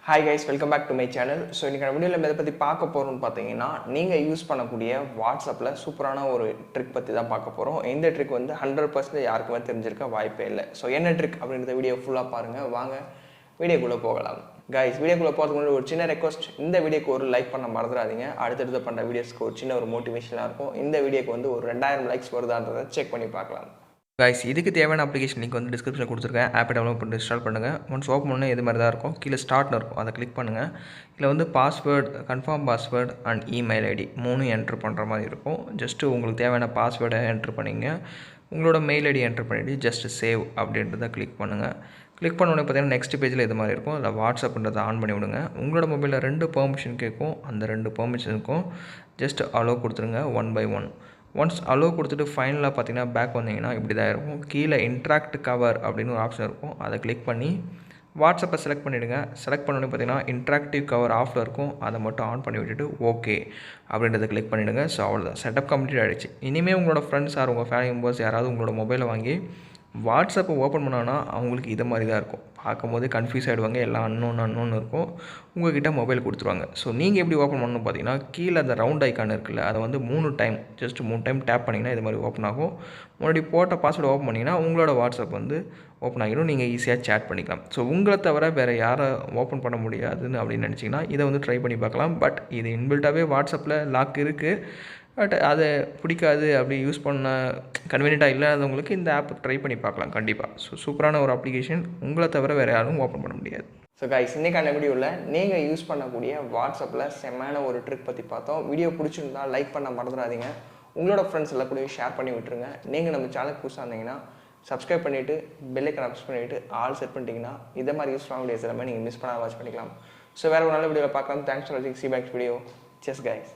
Hi guys, welcome back to my channel. So இன்னைக்கு வீடியோல எதை பத்தி பார்க்க போறோம்னு பாத்தீங்கன்னா நீங்க யூஸ் பண்ணக்கூடிய WhatsAppல சூப்பரான ஒரு ட்ரிக் பத்தி தான் பார்க்க போறோம். இந்த ட்ரிக் வந்து 100% யாருக்குமே தெரிஞ்சிருக்க வாய்ப்பே இல்ல. சோ என்ன ட்ரிக் அப்படிங்கறத வீடியோ ஃபுல்லா பாருங்க. வாங்க வீடியோக்குள்ள போகலாம். Guys, வீடியோக்குள்ள போறதுக்கு முன்னாடி ஒரு சின்ன ரெக்வெஸ்ட், இந்த வீடியோக்கு ஒரு லைக் பண்ண மறந்துடாதீங்க. அடுத்து பண்ற வீடியோஸ்க்கு ஒரு சின்ன ஒரு மோட்டிவேஷனா இருக்கும். இந்த வீடியோக்கு வந்து ஒரு 2000 லைக்ஸ் வருதான்றதை செக் பண்ணி பார்க்கலாம். गाइस இதுக்கு தேவையான அப்ளிகேஷன் லிங்க் வந்து டிஸ்கிரிப்ஷனில் கொடுத்துருக்கேன். ஆப்பை டவுன்லோட் பண்ணி இன்ஸ்டால் பண்ணுங்கள். ஒன்ஸ் ஓப்பன் பண்ணால் இது மாதிரி தான் இருக்கும். கீழே ஸ்டார்ட்னு இருக்கும், அதை கிளிக் பண்ணுங்கள். இதில் வந்து password, confirm password and email ID 3 entry பண்ணுற மாதிரி இருக்கும். ஜஸ்ட்டு உங்களுக்கு தேவையான பாஸ்வேர்டை என்ட்ரு பண்ணிங்க. உங்களோட மெயில் ஐடி என்ட்ரு பண்ணிவிட்டு ஜஸ்ட் சேவ் அப்படின்றத கிளிக் பண்ணுங்கள். கிளிக் பண்ண உடனே பார்த்தீங்கன்னா நெக்ஸ்ட் பேஜில் இது மாதிரி இருக்கும். அதில் வாட்ஸ்அப்ன்றதை ஆன் பண்ணி விடுங்க. உங்களோட மொபைலில் 2 பெர்மிஷன் கேட்கும். அந்த 2 பெர்மிஷனுக்கும் ஜஸ்ட் அலோவ் கொடுத்துருங்க 1 by 1. ஒன்ஸ் அலோவ் கொடுத்துட்டு ஃபைனலாக பார்த்தீங்கன்னா பேக் வந்தீங்கன்னா இப்படி தான் இருக்கும். கீழே இன்ட்ராக்ட் கவர் அப்படின்னு ஒரு ஆப்ஷன் இருக்கும். அதை கிளிக் பண்ணி வாட்ஸ்அப்பை செலக்ட் பண்ணிவிடுங்க. செலக்ட் பண்ணோன்னே பார்த்தீங்கன்னா இன்ட்ராக்டிவ் கவர் ஆஃபில் இருக்கும். அதை மட்டும் ஆன் பண்ணி விட்டுட்டு ஓகே அப்படின்றத கிளிக் பண்ணிவிடுங்க. ஸோ அவ்வளோதான், செட்டப் கம்ப்ளீட் ஆகிடுச்சு. இனிமேல் உங்களோட ஃப்ரெண்ட்ஸ் ஆர் உங்கள் ஃபேமிலி மெம்பர்ஸ் யாராவது உங்களோட மொபைலை வாங்கி வாட்ஸ்அப்பை ஓப்பன் பண்ணோன்னா அவங்களுக்கு இது மாதிரி தான் இருக்கும். பார்க்கும்போது கன்ஃபியூஸ் ஆகிடுவாங்க. எல்லாம் அன்னோன் இருக்கும். உங்கள்கிட்ட மொபைல் கொடுத்துருவாங்க. ஸோ நீங்கள் எப்படி ஓப்பன் பண்ணணும் பார்த்தீங்கன்னா, கீழே அந்த ரவுண்ட் ஐக்கான் இருக்குல்ல, அதை வந்து 3 டைம் ஜஸ்ட் 3 டைம் டேப் பண்ணிங்கன்னா இது மாதிரி ஓப்பன் ஆகும். முன்னாடி போட்ட பாஸ்வேர்டு ஓப்பன் பண்ணிங்கன்னா உங்களோட வாட்ஸ்அப் வந்து ஓப்பன் ஆகிடும். நீங்கள் ஈஸியாக சேட் பண்ணிக்கலாம். ஸோ உங்களை தவிர வேறு யாரை ஓப்பன் பண்ண முடியாதுன்னு அப்படின்னு நினச்சிங்கன்னா இதை வந்து ட்ரை பண்ணி பார்க்கலாம். பட் இது இன்பில்ட்டாகவே வாட்ஸ்அப்பில் லாக் இருக்குது. பட் அதை பிடிக்காது, அப்படி யூஸ் பண்ண கன்வீனியண்ட்டாக இல்லாதவங்களுக்கு இந்த ஆப் ட்ரை பண்ணி பார்க்கலாம் கண்டிப்பாக. ஸோ சூப்பரான ஒரு அப்ளிகேஷன். உங்களை தவிர வேறு யாரும் ஓப்பன் பண்ண முடியாது. ஸோ கைஸ், இன்றைக்கான வீடியோவில் நீங்கள் யூஸ் பண்ணக்கூடிய வாட்ஸ்அப்பில் செம்மையான ஒரு ட்ரிக் பற்றி பார்த்தோம். வீடியோ பிடிச்சிருந்தா லைக் பண்ண மறந்துடாதீங்க. உங்களோட ஃப்ரெண்ட்ஸ் எல்லாம் கூட ஷேர் பண்ணி விட்டுருங்க. நீங்கள் நம்ம சேனலுக்கு புதுசாக இருந்தீங்கன்னா சப்ஸ்கிரைப் பண்ணிவிட்டு பெல் ஐக்கானை ப்ரெஸ் பண்ணிவிட்டு ஆல் செட் பண்ணிட்டீங்கன்னா இதை மாதிரி யூஸ்ஃபுல்லான வீடியோஸ் எல்லாமே நீங்கள் மிஸ் பண்ணாமல் வாட்ச் பண்ணிக்கலாம். ஸோ வேறு ஒரு நல்ல வீடியோவில் பார்க்கலாம். தேங்க்ஸ் ஃபார் வாட்சிங். சி பேக் வீடியோ. செஸ் கைஸ்.